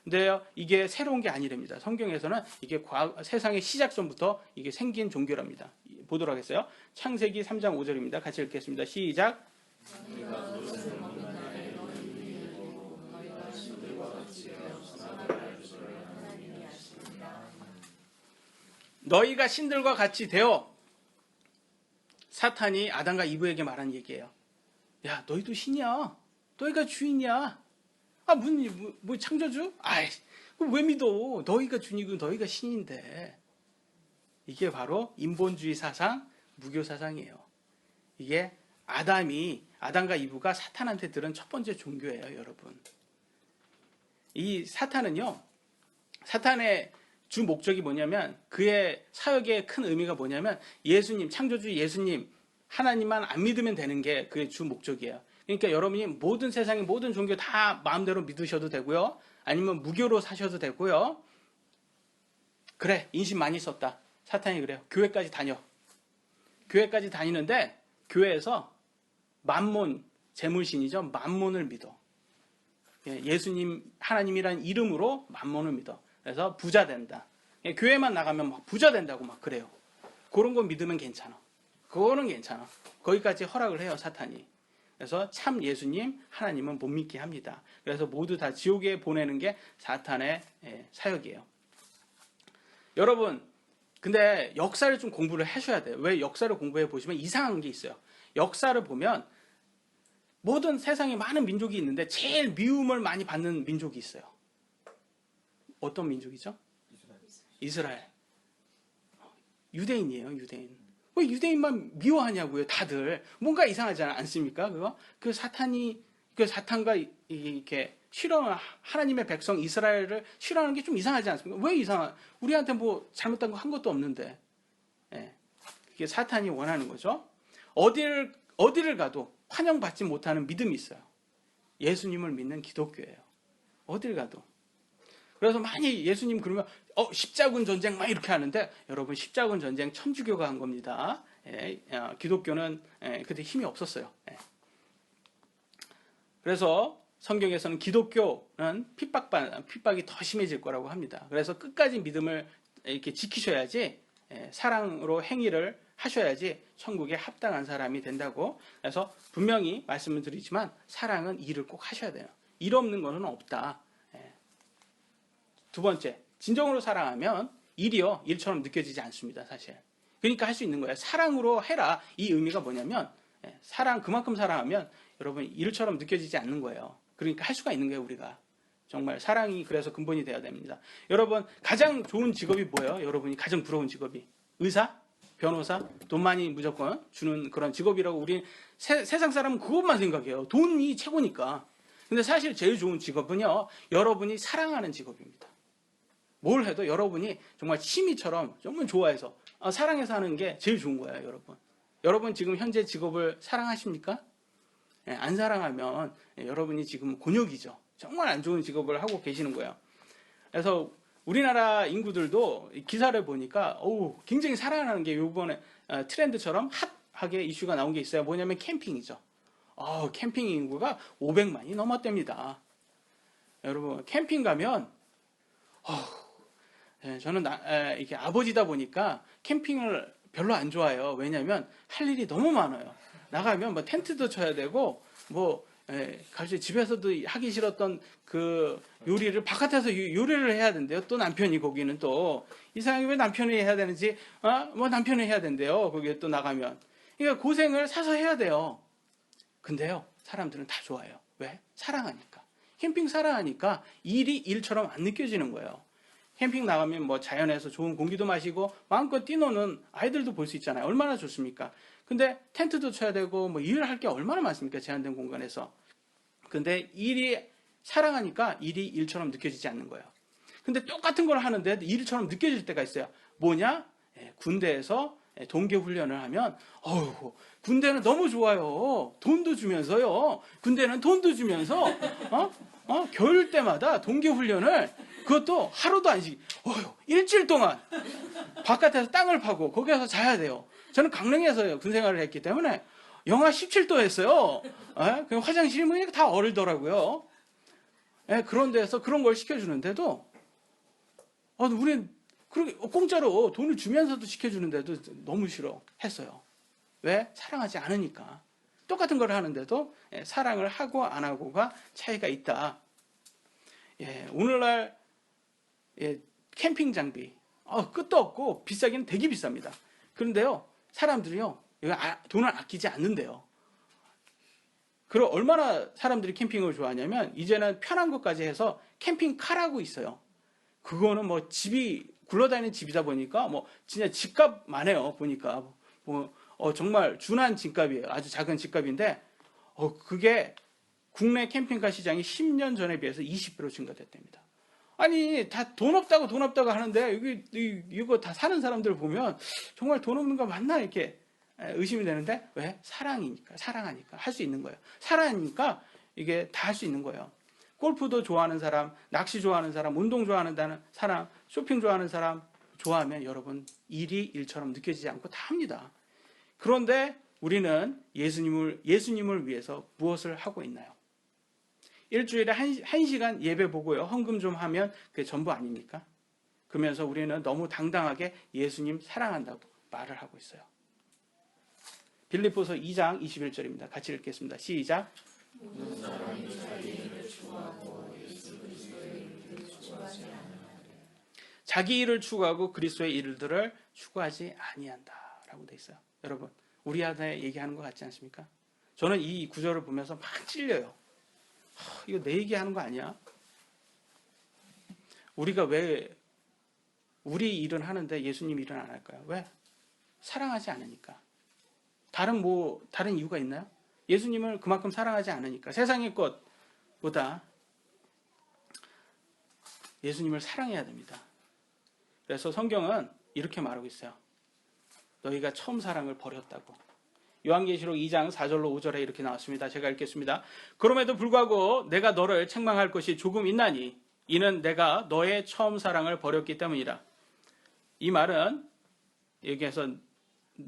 근데요, 이게 새로운 게 아니랍니다. 성경에서는 이게 세상의 시작 전부터 이게 생긴 종교랍니다. 보도록 하겠어요. 창세기 3장 5절입니다. 같이 읽겠습니다. 시작. 너희가 신들과 같이 되어. 사탄이 아담과 이브에게 말한 얘기예요. 야, 너희도 신이야. 너희가 주인이야. 뭐 창조주? 왜 믿어? 너희가 주인이고 너희가 신인데. 이게 바로 인본주의 사상, 무교 사상이에요. 이게 아담과 이브가 사탄한테 들은 첫 번째 종교예요, 여러분. 이 사탄은요, 사탄의 주 목적이 뭐냐면, 그의 사역의 큰 의미가 뭐냐면, 예수님, 창조주 예수님, 하나님만 안 믿으면 되는 게 그의 주 목적이에요. 그러니까 여러분이 모든 세상의 모든 종교 다 마음대로 믿으셔도 되고요. 아니면 무교로 사셔도 되고요. 그래, 인심 많이 썼다. 사탄이 그래요. 교회까지 다녀. 교회까지 다니는데 교회에서 만몬, 재물신이죠. 만몬을 믿어. 예수님, 하나님이라는 이름으로 만몬을 믿어. 그래서 부자 된다. 교회만 나가면 막 부자 된다고 막 그래요. 그런 거 믿으면 괜찮아. 그거는 괜찮아. 거기까지 허락을 해요, 사탄이. 그래서 참 예수님, 하나님은 못 믿게 합니다. 그래서 모두 다 지옥에 보내는 게 사탄의 사역이에요. 여러분, 근데 역사를 좀 공부를 하셔야 돼요. 왜 역사를 공부해 보시면 이상한 게 있어요. 역사를 보면 모든 세상에 많은 민족이 있는데 제일 미움을 많이 받는 민족이 있어요. 어떤 민족이죠? 이스라엘. 유대인이에요, 유대인. 왜 유대인만 미워하냐고요, 다들. 뭔가 이상하지 않습니까? 그거? 사탄과 이렇게 하나님의 백성 이스라엘을 싫어하는 게 좀 이상하지 않습니까? 왜 우리한테 뭐 잘못한 거 한 것도 없는데. 이게 사탄이 원하는 거죠. 어디를 가도 환영받지 못하는 믿음이 있어요. 예수님을 믿는 기독교예요. 어딜 가도. 그래서 많이 예수님 그러면 십자군 전쟁 막 이렇게 하는데, 여러분, 십자군 전쟁 천주교가 한 겁니다. 기독교는 그때 힘이 없었어요. 그래서 성경에서는 기독교는 핍박이 더 심해질 거라고 합니다. 그래서 끝까지 믿음을 이렇게 지키셔야지, 사랑으로 행위를 하셔야지 천국에 합당한 사람이 된다고. 그래서 분명히 말씀을 드리지만 사랑은 일을 꼭 하셔야 돼요. 일 없는 거는 없다. 두 번째, 진정으로 사랑하면 일처럼 느껴지지 않습니다, 사실. 그러니까 할 수 있는 거예요. 사랑으로 해라. 이 의미가 뭐냐면, 그만큼 사랑하면 여러분 일처럼 느껴지지 않는 거예요. 그러니까 할 수가 있는 거예요, 우리가. 정말 사랑이 그래서 근본이 되어야 됩니다. 여러분, 가장 좋은 직업이 뭐예요? 여러분이 가장 부러운 직업이? 의사? 변호사? 돈 많이 무조건 주는 그런 직업이라고 우리 세상 사람은 그것만 생각해요. 돈이 최고니까. 근데 사실 제일 좋은 직업은요, 여러분이 사랑하는 직업입니다. 뭘 해도 여러분이 정말 취미처럼 정말 좋아해서 사랑해서 하는 게 제일 좋은 거예요, 여러분. 여러분 지금 현재 직업을 사랑하십니까? 안 사랑하면 여러분이 지금 곤욕이죠. 정말 안 좋은 직업을 하고 계시는 거예요. 그래서 우리나라 인구들도 기사를 보니까 굉장히 사랑하는 게 이번에 트렌드처럼 핫하게 이슈가 나온 게 있어요. 뭐냐면 캠핑이죠. 캠핑 인구가 500만이 넘었답니다. 여러분, 캠핑 가면 저는 이게 아버지다 보니까 캠핑을 별로 안 좋아해요. 왜냐하면 할 일이 너무 많아요. 나가면 뭐 텐트도 쳐야 되고 갑자기 집에서도 하기 싫었던 그 요리를 바깥에서 요리를 해야 된대요. 또 남편이 거기는 또 이상하게 왜 남편이 해야 되는지 뭐 남편이 해야 된대요. 거기에 또 나가면. 그러니까 고생을 사서 해야 돼요. 근데요, 사람들은 다 좋아해요. 왜? 사랑하니까. 캠핑 사랑하니까 일이 일처럼 안 느껴지는 거예요. 캠핑 나가면 뭐 자연에서 좋은 공기도 마시고 마음껏 뛰노는 아이들도 볼 수 있잖아요. 얼마나 좋습니까? 근데 텐트도 쳐야 되고 뭐 일을 할 게 얼마나 많습니까? 제한된 공간에서. 근데 일이 사랑하니까 일이 일처럼 느껴지지 않는 거예요. 근데 똑같은 걸 하는데 일처럼 느껴질 때가 있어요. 뭐냐? 군대에서 동계훈련을 하면 군대는 너무 좋아요. 돈도 주면서요. 군대는 돈도 주면서 겨울 때마다 동계훈련을 그것도 하루도 안 쉬고 일주일 동안 바깥에서 땅을 파고 거기서 자야 돼요. 저는 강릉에서 군 생활을 했기 때문에 영하 17도 했어요. 화장실이 뭐 다 얼더라고요. 그런 데서 그런 걸 시켜주는데도 우리는 공짜로 돈을 주면서도 시켜주는데도 너무 싫어 했어요. 왜? 사랑하지 않으니까. 똑같은 걸 하는데도 사랑을 하고 안 하고가 차이가 있다. 오늘날 캠핑 장비 끝도 없고 비싸기는 되게 비쌉니다. 그런데요, 사람들이요 돈을 아끼지 않는데요. 그리고 얼마나 사람들이 캠핑을 좋아하냐면 이제는 편한 것까지 해서 캠핑카라고 있어요. 그거는 뭐 집이 굴러다니는 집이다 보니까 뭐 진짜 집값만 해요. 보니까 정말 준한 집값이에요. 아주 작은 집값인데 그게 국내 캠핑카 시장이 10년 전에 비해서 20배로 증가됐답니다. 아니 다 돈 없다고 하는데 이거 다 사는 사람들 보면 정말 돈 없는 거 맞나 이렇게 의심이 되는데 왜? 사랑하니까 할 수 있는 거예요. 사랑하니까 이게 다 할 수 있는 거예요. 골프도 좋아하는 사람, 낚시 좋아하는 사람, 운동 좋아하는 사람, 쇼핑 좋아하는 사람 좋아하면 여러분 일이 일처럼 느껴지지 않고 다 합니다. 그런데 우리는 예수님을 위해서 무엇을 하고 있나요? 일주일에 한 시간 예배 보고요. 헌금 좀 하면 그게 전부 아닙니까? 그러면서 우리는 너무 당당하게 예수님 사랑한다고 말을 하고 있어요. 빌립보서 2장 21절입니다. 같이 읽겠습니다. 시작. 모든 사람이 자기 일을 추구하고 예수 그리스도의 일을 추구하지 않으면 자기 일을 추구하고 그리스도의 일들을 추구하지 아니한다라고 돼 있어요. 여러분, 우리 안에 얘기하는 것 같지 않습니까? 저는 이 구절을 보면서 막 찔려요. 이거 내 얘기하는 거 아니야? 우리가 왜 우리 일은 하는데 예수님 일은 안 할까요? 왜? 사랑하지 않으니까. 다른 이유가 있나요? 예수님을 그만큼 사랑하지 않으니까. 세상의 것보다 예수님을 사랑해야 됩니다. 그래서 성경은 이렇게 말하고 있어요. 너희가 처음 사랑을 버렸다고. 요한계시록 2장 4절로 5절에 이렇게 나왔습니다. 제가 읽겠습니다. 그럼에도 불구하고 내가 너를 책망할 것이 조금 있나니 이는 내가 너의 처음 사랑을 버렸기 때문이라. 이 말은 여기에서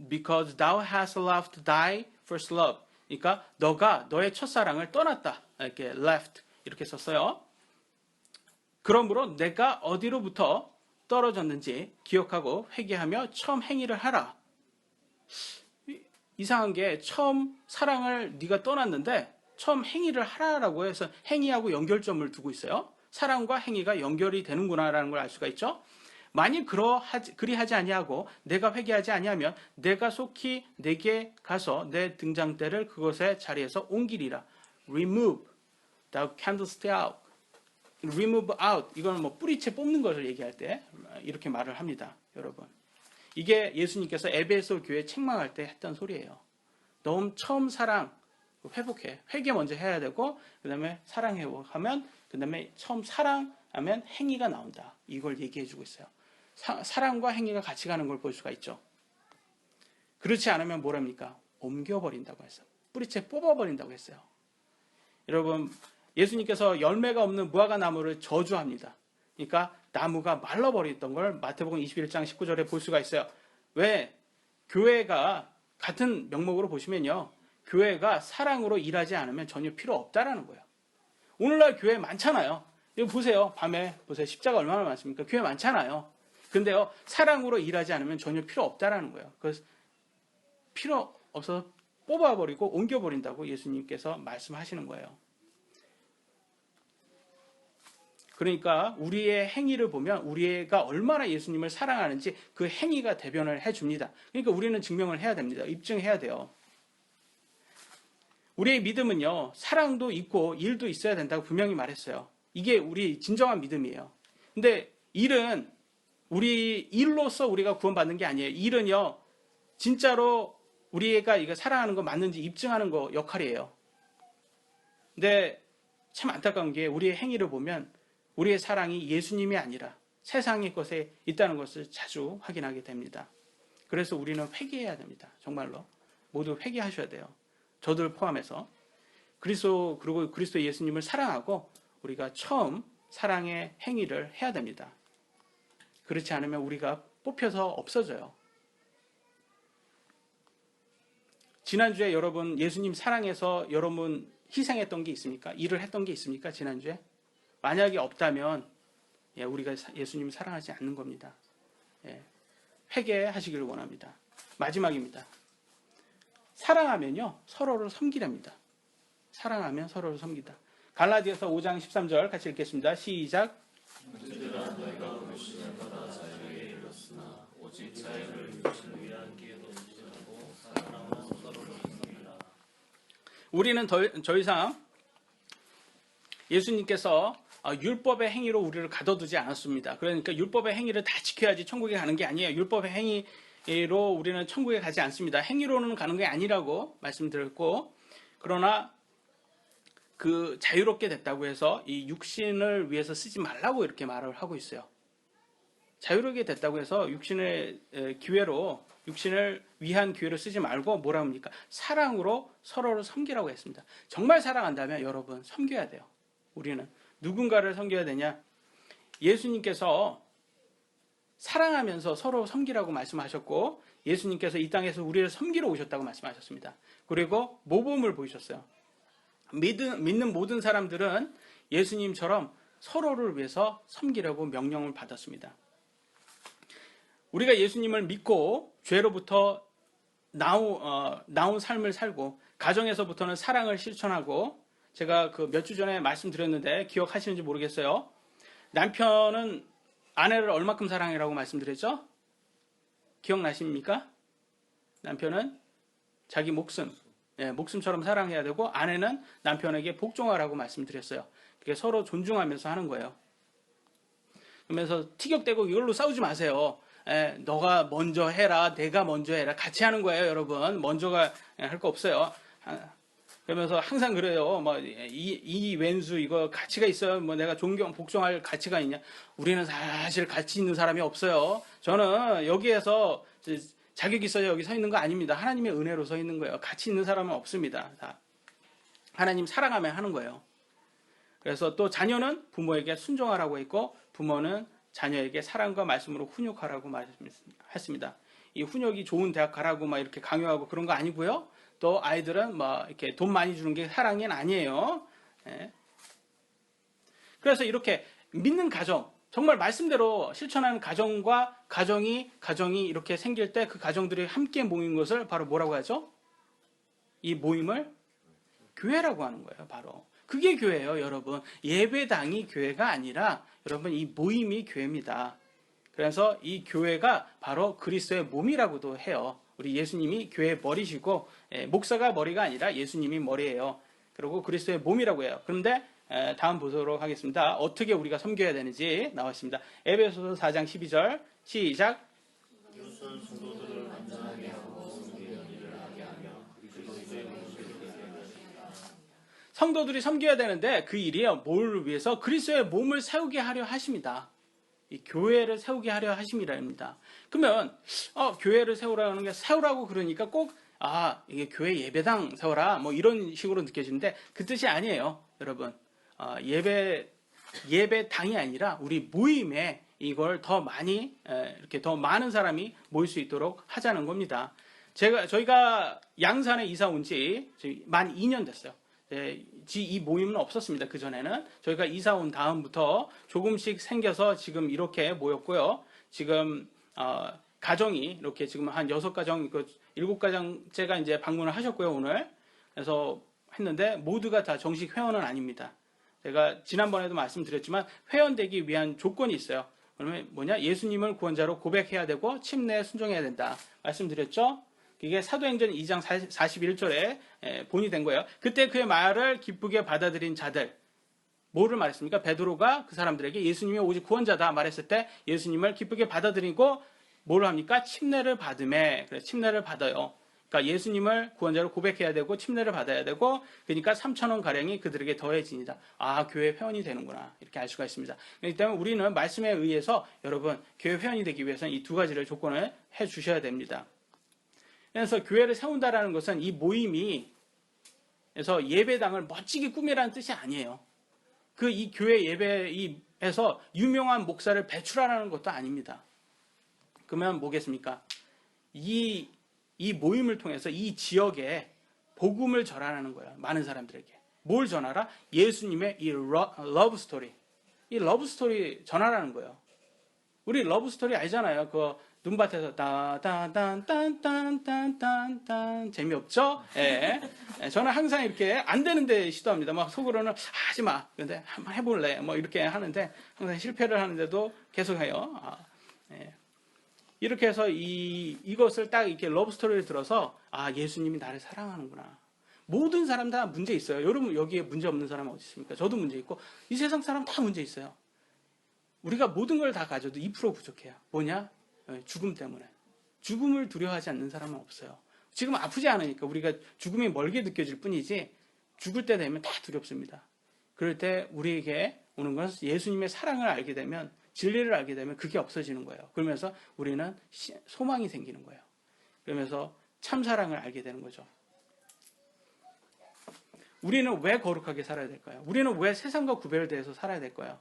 because thou hast left thy first love. 그러니까 너가 너의 첫사랑을 떠났다. 이렇게 left 이렇게 썼어요. 그러므로 내가 어디로부터 떨어졌는지 기억하고 회개하며 처음 행위를 하라. 이상한 게 처음 사랑을 네가 떠났는데 처음 행위를 하라라고 해서 행위하고 연결점을 두고 있어요. 사랑과 행위가 연결이 되는구나라는 걸 알 수가 있죠. 만일 그리하지 아니하고 내가 회개하지 아니하면 내가 속히 내게 가서 내 등장대를 그것의 자리에서 옮기리라. Remove thou candlestick out. Remove out. 이거는 뭐 뿌리채 뽑는 것을 얘기할 때 이렇게 말을 합니다. 여러분. 이게 예수님께서 에베소 교회 책망할 때 했던 소리예요. 너무 처음 사랑 회복해. 회개 먼저 해야 되고 그 다음에 사랑 회복하면 그 다음에 처음 사랑하면 행위가 나온다. 이걸 얘기해 주고 있어요. 사랑과 행위가 같이 가는 걸 볼 수가 있죠. 그렇지 않으면 뭐랍니까? 옮겨버린다고 했어요. 뿌리채 뽑아버린다고 했어요. 여러분, 예수님께서 열매가 없는 무화과 나무를 저주합니다. 그러니까 나무가 말라버렸던 걸 마태복음 21장 19절에 볼 수가 있어요. 왜? 교회가 같은 명목으로 보시면요. 교회가 사랑으로 일하지 않으면 전혀 필요 없다라는 거예요. 오늘날 교회 많잖아요. 이거 보세요. 밤에 보세요. 십자가 얼마나 많습니까? 교회 많잖아요. 근데요. 사랑으로 일하지 않으면 전혀 필요 없다라는 거예요. 그래서 필요 없어서 뽑아버리고 옮겨버린다고 예수님께서 말씀하시는 거예요. 그러니까 우리의 행위를 보면 우리가 얼마나 예수님을 사랑하는지 그 행위가 대변을 해줍니다. 그러니까 우리는 증명을 해야 됩니다. 입증해야 돼요. 우리의 믿음은요, 사랑도 있고 일도 있어야 된다고 분명히 말했어요. 이게 우리 진정한 믿음이에요. 근데 일은 우리 일로서 우리가 구원받는 게 아니에요. 일은요, 진짜로 우리가 이거 사랑하는 거 맞는지 입증하는 거 역할이에요. 근데 참 안타까운 게 우리의 행위를 보면 우리의 사랑이 예수님이 아니라 세상의 것에 있다는 것을 자주 확인하게 됩니다. 그래서 우리는 회개해야 됩니다. 정말로. 모두 회개하셔야 돼요. 저들 포함해서. 그리고 그리스도 예수님을 사랑하고 우리가 처음 사랑의 행위를 해야 됩니다. 그렇지 않으면 우리가 뽑혀서 없어져요. 지난주에 여러분 예수님 사랑해서 여러분 희생했던 게 있습니까? 일을 했던 게 있습니까? 지난주에? 만약에 없다면 우리가 예수님을 사랑하지 않는 겁니다. 회개하시기를 원합니다. 마지막입니다. 사랑하면요 서로를 섬기랍니다. 사랑하면 서로를 섬기다. 갈라디아서 5장 13절 같이 읽겠습니다. 시작. 그들아 너희가 불신을 받아 자유에 이르렀으나 오직 자유를 육신을 위한 기회도 주시고 사랑하며 서로를 섬기라. 우리는 더 이상 예수님께서 율법의 행위로 우리를 가둬두지 않았습니다. 그러니까 율법의 행위를 다 지켜야지 천국에 가는 게 아니에요. 율법의 행위로 우리는 천국에 가지 않습니다. 행위로는 가는 게 아니라고 말씀드렸고, 그러나 그 자유롭게 됐다고 해서 이 육신을 위해서 쓰지 말라고 이렇게 말을 하고 있어요. 자유롭게 됐다고 해서 육신을 위한 기회로 쓰지 말고 뭐라 합니까? 사랑으로 서로를 섬기라고 했습니다. 정말 사랑한다면 여러분 섬겨야 돼요. 우리는 누군가를 섬겨야 되냐? 예수님께서 사랑하면서 서로 섬기라고 말씀하셨고, 예수님께서 이 땅에서 우리를 섬기러 오셨다고 말씀하셨습니다. 그리고 모범을 보이셨어요. 믿는 모든 사람들은 예수님처럼 서로를 위해서 섬기려고 명령을 받았습니다. 우리가 예수님을 믿고 죄로부터 나온 삶을 살고 가정에서부터는 사랑을 실천하고, 제가 그 몇 주 전에 말씀드렸는데 기억하시는지 모르겠어요. 남편은 아내를 얼마큼 사랑해라고 말씀드렸죠? 기억나십니까? 남편은 자기 목숨처럼 사랑해야 되고, 아내는 남편에게 복종하라고 말씀드렸어요. 그게 서로 존중하면서 하는 거예요. 그러면서 티격대고 이걸로 싸우지 마세요. 너가 먼저 해라, 내가 먼저 해라. 같이 하는 거예요, 여러분. 먼저가 할 거 없어요. 그러면서 항상 그래요. 이 왼수 이거 가치가 있어요. 내가 복종할 가치가 있냐? 우리는 사실 가치 있는 사람이 없어요. 저는 여기에서 자격 있어야 여기 서 있는 거 아닙니다. 하나님의 은혜로 서 있는 거예요. 가치 있는 사람은 없습니다. 다 하나님 사랑하며 하는 거예요. 그래서 또 자녀는 부모에게 순종하라고 했고, 부모는 자녀에게 사랑과 말씀으로 훈육하라고 말했습니다. 이 훈육이 좋은 대학 가라고 이렇게 강요하고 그런 거 아니고요. 또 아이들은 이렇게 돈 많이 주는 게 사랑이 아니에요. 그래서 이렇게 믿는 가정, 정말 말씀대로 실천하는 가정과 가정이 이렇게 생길 때 그 가정들이 함께 모인 것을 바로 뭐라고 하죠? 이 모임을 교회라고 하는 거예요. 바로 그게 교회예요, 여러분. 예배당이 교회가 아니라 여러분 이 모임이 교회입니다. 그래서 이 교회가 바로 그리스도의 몸이라고도 해요. 우리 예수님이 교회의 머리시고, 목사가 머리가 아니라 예수님이 머리예요. 그리고 그리스도의 몸이라고 해요. 그런데 다음 보도록 하겠습니다. 어떻게 우리가 섬겨야 되는지 나와 있습니다. 에베소서 4장 12절 시작. 이웃은 성도들을 완전하게 하고 섬기는 일을 하게 하며 그리스도의 몸을 성도들이 섬겨야 되는데 그 일이요, 뭘 위해서? 그리스도의 몸을 세우게 하려 하십니다. 이 교회를 세우게 하려 하심이랍니다. 그러면 교회를 세우라는 게, 세우라고 그러니까 꼭 이게 교회 예배당 세워라 이런 식으로 느껴지는데 그 뜻이 아니에요, 여러분. 예배당이 아니라 우리 모임에 이걸 더 많이 이렇게 더 많은 사람이 모일 수 있도록 하자는 겁니다. 저희가 양산에 이사 온 지 만 2년 됐어요. 이 모임은 없었습니다. 그 전에는 저희가 이사 온 다음부터 조금씩 생겨서 지금 이렇게 모였고요. 지금 가정이 이렇게 지금 한 6가정, 7가정째가 이제 방문을 하셨고요, 오늘. 그래서 했는데 모두가 다 정식 회원은 아닙니다. 제가 지난번에도 말씀드렸지만 회원되기 위한 조건이 있어요. 그러면 뭐냐? 예수님을 구원자로 고백해야 되고 침례에 순종해야 된다. 말씀드렸죠? 그게 사도행전 2장 41절에 본이 된 거예요. 그때 그의 말을 기쁘게 받아들인 자들, 뭐를 말했습니까? 베드로가 그 사람들에게 예수님이 오직 구원자다 말했을 때 예수님을 기쁘게 받아들이고 뭘 합니까? 침례를 받음에, 그래서 침례를 받아요. 그러니까 예수님을 구원자로 고백해야 되고 침례를 받아야 되고, 그러니까 3,000원 가량이 그들에게 더해지니다. 아, 교회 회원이 되는구나, 이렇게 알 수가 있습니다. 그렇기 때문에 우리는 말씀에 의해서 여러분 교회 회원이 되기 위해서는 이 두 가지를 조건을 해 주셔야 됩니다. 그래서 교회를 세운다라는 것은 이 모임이 그래서 예배당을 멋지게 꾸미라는 뜻이 아니에요. 이 교회 예배에서 유명한 목사를 배출하라는 것도 아닙니다. 그러면 뭐겠습니까? 이 모임을 통해서 이 지역에 복음을 전하라는 거예요. 많은 사람들에게. 뭘 전하라? 예수님의 이 러브 스토리. 이 러브 스토리 전하라는 거예요. 우리 러브 스토리 알잖아요. 그 눈밭에서 따단딴딴딴딴딴 재미없죠? 예. 저는 항상 이렇게 안 되는데 시도합니다. 막 속으로는 하지 마. 근데 한번 해볼래. 뭐 이렇게 하는데 항상 실패를 하는데도 계속해요. 예. 이렇게 해서 이것을 딱 이렇게 러브 스토리를 들어서 아, 예수님이 나를 사랑하는구나. 모든 사람 다 문제 있어요. 여러분 여기에 문제 없는 사람은 어디 있습니까? 저도 문제 있고 이 세상 사람 다 문제 있어요. 우리가 모든 걸 다 가져도 2% 부족해요. 뭐냐? 죽음 때문에. 죽음을 두려워하지 않는 사람은 없어요. 지금 아프지 않으니까 우리가 죽음이 멀게 느껴질 뿐이지 죽을 때 되면 다 두렵습니다. 그럴 때 우리에게 오는 것은 예수님의 사랑을 알게 되면, 진리를 알게 되면 그게 없어지는 거예요. 그러면서 우리는 소망이 생기는 거예요. 그러면서 참 사랑을 알게 되는 거죠. 우리는 왜 거룩하게 살아야 될까요? 우리는 왜 세상과 구별돼서 살아야 될까요?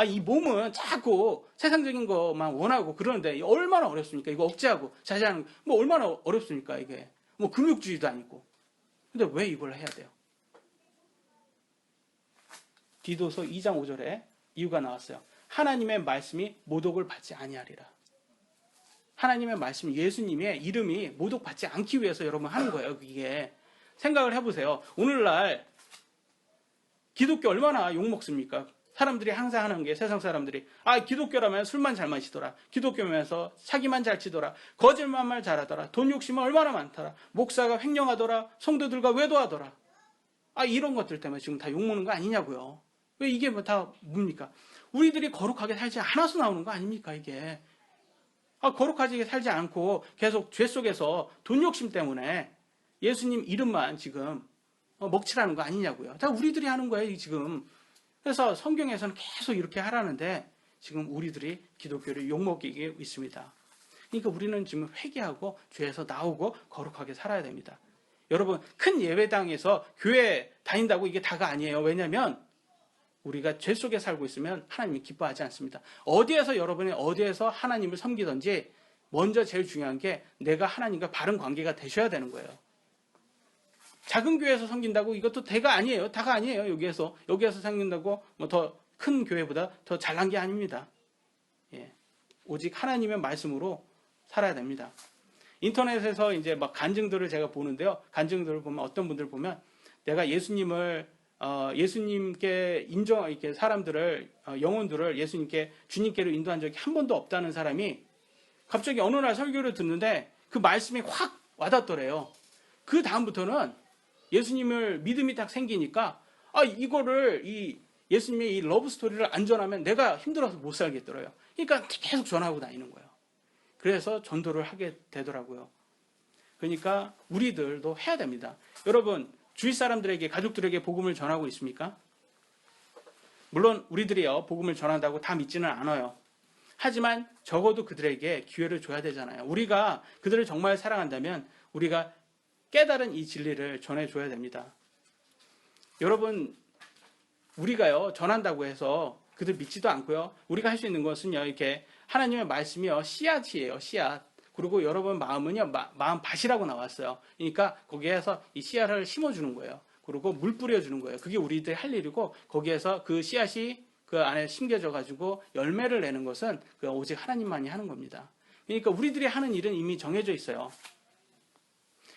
이 몸은 자꾸 세상적인 것만 원하고 그러는데 얼마나 어렵습니까? 이거 억제하고 자제하는 뭐 얼마나 어렵습니까? 이게 뭐 금욕주의도 아니고. 근데 왜 이걸 해야 돼요? 디도서 2장 5절에 이유가 나왔어요. 하나님의 말씀이 모독을 받지 아니하리라. 하나님의 말씀, 예수님의 이름이 모독받지 않기 위해서 여러분 하는 거예요. 이게 생각을 해보세요. 오늘날 기독교 얼마나 욕먹습니까? 사람들이 항상 하는 게, 세상 사람들이 기독교라면 술만 잘 마시더라, 기독교면서 사기만 잘 치더라, 거짓말만 잘하더라, 돈 욕심은 얼마나 많더라, 목사가 횡령하더라, 성도들과 외도하더라. 이런 것들 때문에 지금 다 욕먹는 거 아니냐고요. 왜 이게 뭐 다 뭡니까? 우리들이 거룩하게 살지 않아서 나오는 거 아닙니까? 이게 거룩하게 살지 않고 계속 죄 속에서 돈 욕심 때문에 예수님 이름만 지금 먹칠하는 거 아니냐고요. 다 우리들이 하는 거예요 지금. 그래서 성경에서는 계속 이렇게 하라는데 지금 우리들이 기독교를 욕먹이고 있습니다. 그러니까 우리는 지금 회개하고 죄에서 나오고 거룩하게 살아야 됩니다. 여러분, 큰 예배당에서 교회 다닌다고 이게 다가 아니에요. 왜냐하면 우리가 죄 속에 살고 있으면 하나님이 기뻐하지 않습니다. 여러분이 어디에서 하나님을 섬기든지 먼저 제일 중요한 게 내가 하나님과 바른 관계가 되셔야 되는 거예요. 작은 교회에서 섬긴다고 이것도 다가 아니에요. 여기에서 섬긴다고 뭐 더 큰 교회보다 더 잘난 게 아닙니다. 예. 오직 하나님의 말씀으로 살아야 됩니다. 인터넷에서 이제 막 간증들을 제가 보는데요. 간증들을 보면 어떤 분들 보면 내가 예수님께 이렇게 사람들을 영혼들을 예수님께 주님께로 인도한 적이 한 번도 없다는 사람이 갑자기 어느 날 설교를 듣는데 그 말씀이 확 와닿더래요. 그 다음부터는 예수님을 믿음이 딱 생기니까 이거를 예수님의 이 러브 스토리를 안 전하면 내가 힘들어서 못 살겠더래요. 그러니까 계속 전하고 다니는 거예요. 그래서 전도를 하게 되더라고요. 그러니까 우리들도 해야 됩니다. 여러분, 주위 사람들에게, 가족들에게 복음을 전하고 있습니까? 물론 우리들이요, 복음을 전한다고 다 믿지는 않아요. 하지만 적어도 그들에게 기회를 줘야 되잖아요. 우리가 그들을 정말 사랑한다면 우리가 깨달은 이 진리를 전해줘야 됩니다. 여러분, 우리가요, 전한다고 해서 그들 믿지도 않고요. 우리가 할 수 있는 것은요, 이렇게 하나님의 말씀이요, 씨앗이에요, 씨앗. 그리고 여러분 마음은요, 마음밭이라고 나왔어요. 그러니까 거기에서 이 씨앗을 심어주는 거예요. 그리고 물 뿌려주는 거예요. 그게 우리들이 할 일이고, 거기에서 그 씨앗이 그 안에 심겨져가지고 열매를 내는 것은 오직 하나님만이 하는 겁니다. 그러니까 우리들이 하는 일은 이미 정해져 있어요.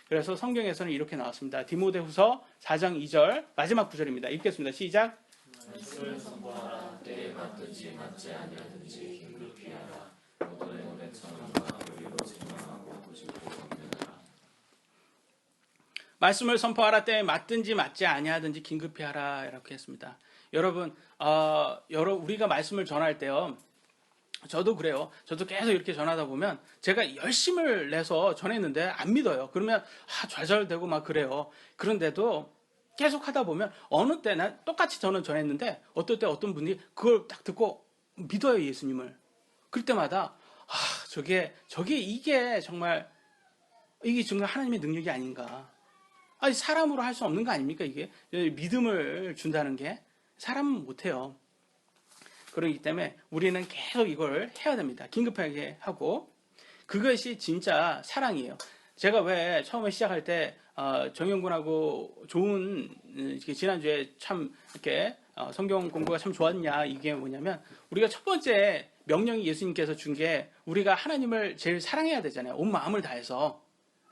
그래서 성경에서는 이렇게 나왔습니다. 디모데후서 4장 2절 마지막 구절입니다. 읽겠습니다. 시작. 말씀을 선포하라. 때에 맞든지 맞지 아니하든지 긴급히 하라. 모든 오랜 천원과 의리로 책망하고 고집고 권면하라. 말씀을 선포하라 때에 맞든지 맞지 아니하든지 긴급히 하라 이렇게 했습니다. 여러분, 우리가 말씀을 전할 때요. 저도 그래요. 저도 계속 이렇게 전하다 보면 제가 열심을 내서 전했는데 안 믿어요. 그러면 좌절되고 막 그래요. 그런데도 계속 하다 보면 어느 때는 똑같이 저는 전했는데 어떨 때 어떤 분이 그걸 딱 듣고 믿어요, 예수님을. 그럴 때마다 이게 정말 하나님의 능력이 아닌가. 아니, 사람으로 할 수 없는 거 아닙니까, 이게? 믿음을 준다는 게. 사람은 못해요. 그렇기 때문에 우리는 계속 이걸 해야 됩니다. 긴급하게 하고. 그것이 진짜 사랑이에요. 제가 왜 처음에 시작할 때, 정영군하고 좋은, 지난주에 참, 이렇게, 성경 공부가 참 좋았냐, 이게 뭐냐면, 우리가 첫 번째 명령이 예수님께서 준 게, 우리가 하나님을 제일 사랑해야 되잖아요. 온 마음을 다해서.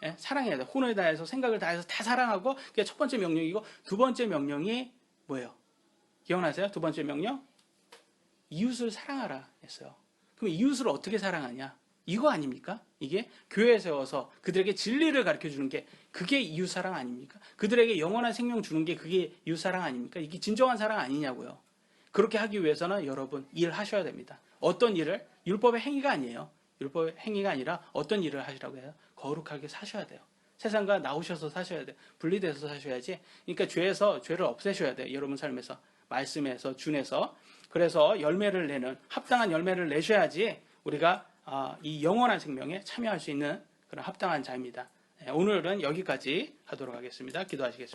예? 사랑해야 돼. 혼을 다해서, 생각을 다해서 다 사랑하고, 그게 첫 번째 명령이고, 두 번째 명령이 뭐예요? 기억나세요? 두 번째 명령? 이웃을 사랑하라 했어요. 그럼 이웃을 어떻게 사랑하냐? 이거 아닙니까? 이게 교회에 세워서 그들에게 진리를 가르쳐 주는 게 그게 이웃 사랑 아닙니까? 그들에게 영원한 생명 주는 게 그게 이웃 사랑 아닙니까? 이게 진정한 사랑 아니냐고요. 그렇게 하기 위해서는 여러분 일하셔야 됩니다. 어떤 일을? 율법의 행위가 아니에요. 율법의 행위가 아니라 어떤 일을 하시라고 해요? 거룩하게 사셔야 돼요. 세상과 나오셔서 사셔야 돼요. 분리돼서 사셔야지. 그러니까 죄를 없애셔야 돼요. 여러분 삶에서. 말씀에서, 준에서. 그래서 열매를 내는, 합당한 열매를 내셔야지 우리가 이 영원한 생명에 참여할 수 있는 그런 합당한 자입니다. 오늘은 여기까지 하도록 하겠습니다. 기도하시겠습니다.